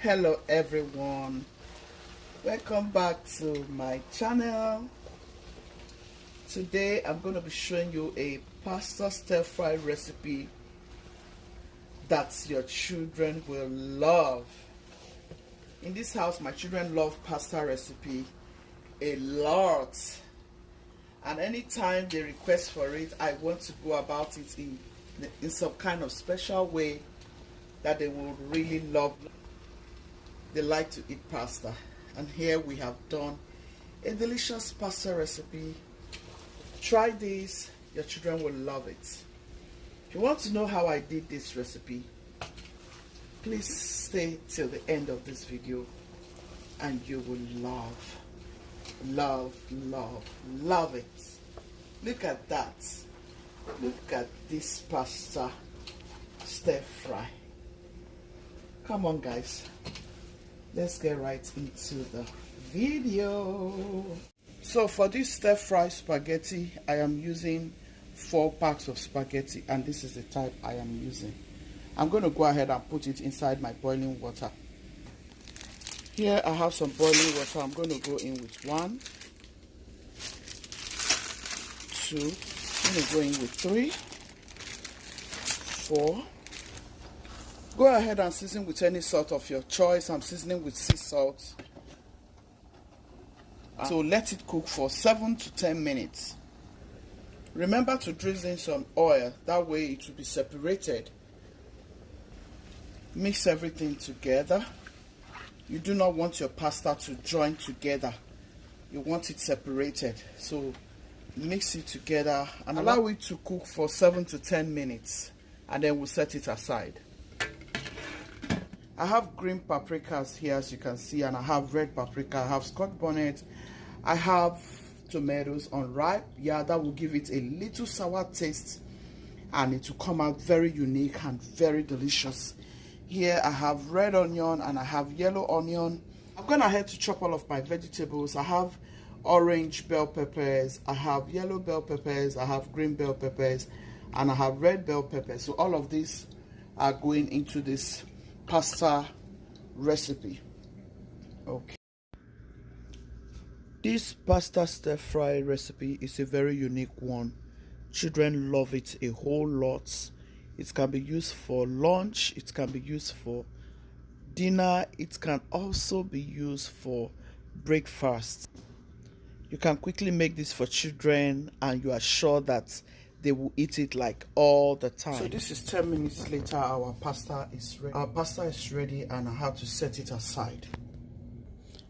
Hello everyone, welcome back to my channel. Today I'm going to be showing you a pasta stir-fry recipe that your children will love. In this house, my children love pasta recipe a lot, and anytime they request for it, I want to go about it in some kind of special way that they will really love. They like to eat pasta, and here we have done a delicious pasta recipe. Try this, your children will love it. If you want to know how I did this recipe, please stay till the end of this video and you will love it. Look at that. Look at this pasta stir fry. Come on guys, let's get right into the video. So for this stir fry spaghetti, I am using 4 packs of spaghetti, and this is the type I am using. I'm going to go ahead and put it inside my boiling water. Here I have some boiling water. I'm going to go in with 1, 2, I'm going to go in with 3, 4. Go ahead and season with any salt of your choice. I'm seasoning with sea salt. So let it cook for 7 to 10 minutes. Remember to drizzle in some oil, that way it will be separated. Mix everything together. You do not want your pasta to join together. You want it separated. So mix it together and allow it to cook for 7 to 10 minutes, and then we'll set it aside. I have green paprikas here, as you can see, and I have red paprika. I have scotch bonnet. I have tomatoes unripe. Yeah, that will give it a little sour taste, and it will come out very unique and very delicious. Here I have red onion and I have yellow onion. I've gone ahead to chop all of my vegetables. I have orange bell peppers, I have yellow bell peppers, I have green bell peppers, and I have red bell peppers. So all of these are going into this pasta recipe. Okay, this pasta stir fry recipe is a very unique one. Children love it a whole lot. It can be used for lunch, it can be used for dinner, it can also be used for breakfast. You can quickly make this for children and you are sure that they will eat it like all the time. So this is 10 minutes later. Our pasta is ready. Our pasta is ready, and I have to set it aside.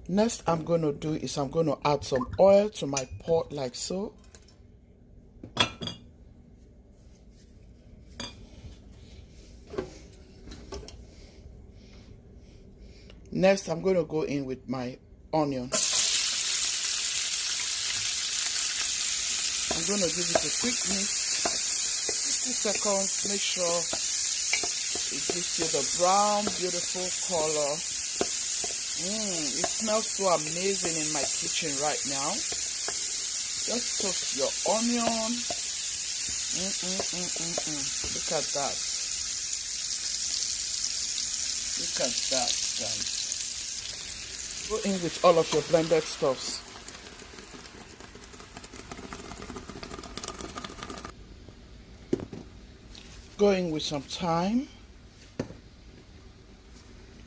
Next I'm going to do is I'm going to add some oil to my pot like so. Next I'm going to go in with my onion. I'm going to give it a quick mix. 50 seconds, make sure it gives you the brown, beautiful color. It smells so amazing in my kitchen right now. Just toast your onion. Look at that. Look at that, guys. Go in with all of your blended stuffs. Going with some thyme,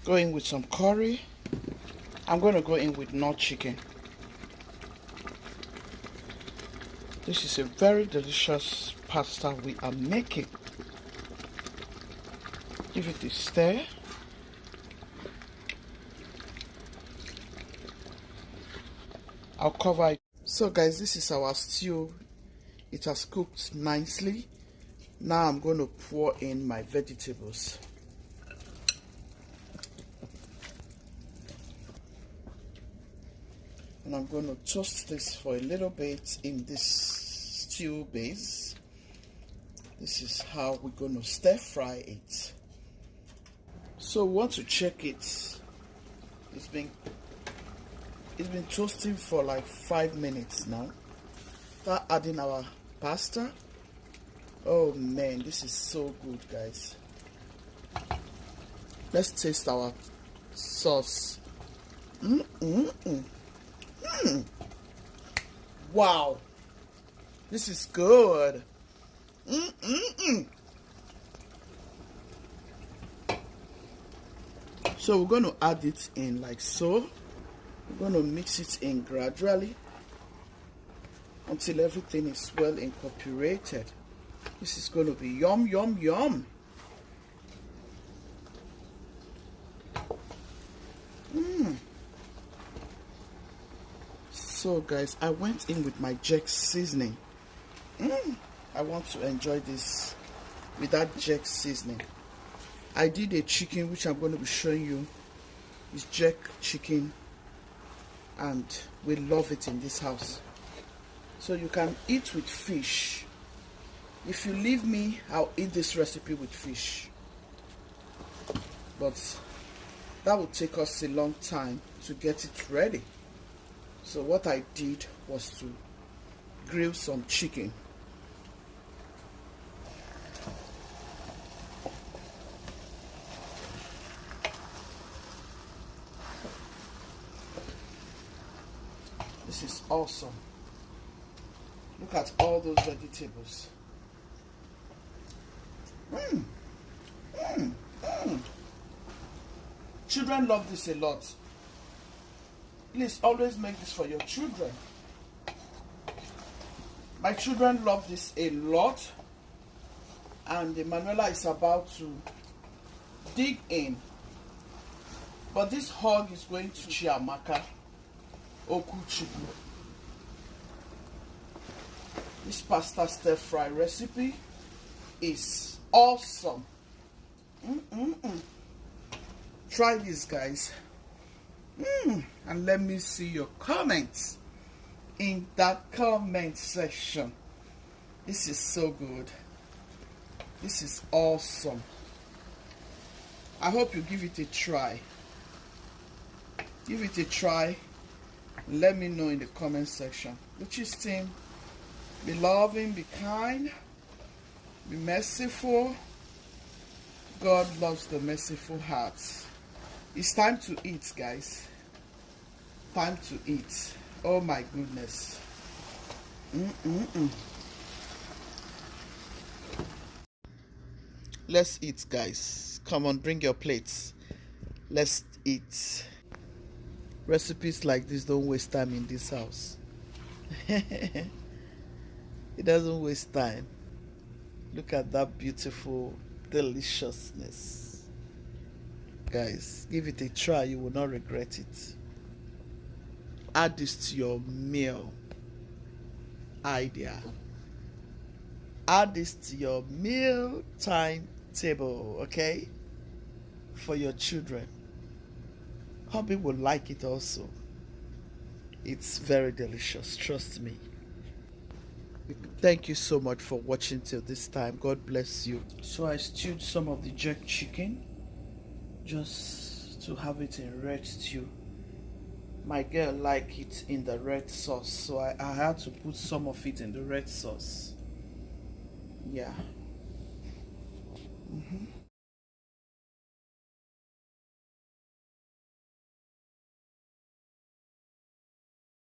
going with some curry. I'm going to go in with nut chicken. This is a very delicious pasta we are making. Give it a stir. I'll cover it. So guys, this is our stew. It has cooked nicely. Now I'm going to pour in my vegetables. And I'm going to toast this for a little bit in this stew base. This is how we're going to stir fry it. So we want to check it. It's been toasting for like 5 minutes now. Start adding our pasta. Oh man, this is so good, guys. Let's taste our sauce. Wow, this is good. So we're going to add it in like so. We're going to mix it in gradually until everything is well incorporated. This is going to be yum, yum, yum. So guys, I went in with my jerk seasoning. I want to enjoy this with that jerk seasoning. I did a chicken which I'm going to be showing you. It's jerk chicken, and we love it in this house. So you can eat with fish. If you leave me, I'll eat this recipe with fish. But that would take us a long time to get it ready. So what I did was to grill some chicken. This is awesome. Look at all those vegetables. Children love this a lot. Please always make this for your children. My children love this a lot, and Emanuela is about to dig in. But this hog is going to Chiamaka Okuchibu. This pasta stir fry recipe is awesome. Try this, guys. And let me see your comments in that comment section. This is so good. This is awesome. I hope you give it a try. Give it a try. Let me know in the comment section. Luchi's team, be loving, be kind, be merciful. God loves the merciful hearts. It's time to eat, guys. Time to eat. Oh my goodness. Let's eat, guys. Come on, bring your plates. Let's eat. Recipes like this don't waste time in this house. It doesn't waste time. Look at that beautiful deliciousness. Guys, give it a try. You will not regret it. Add this to your meal idea. Add this to your meal timetable, okay? For your children. Hubby will like it also. It's very delicious, trust me. Thank you so much for watching till this time. God bless you. So I stewed some of the jerk chicken just to have it in red stew. My girl liked it in the red sauce, so I had to put some of it in the red sauce. Yeah.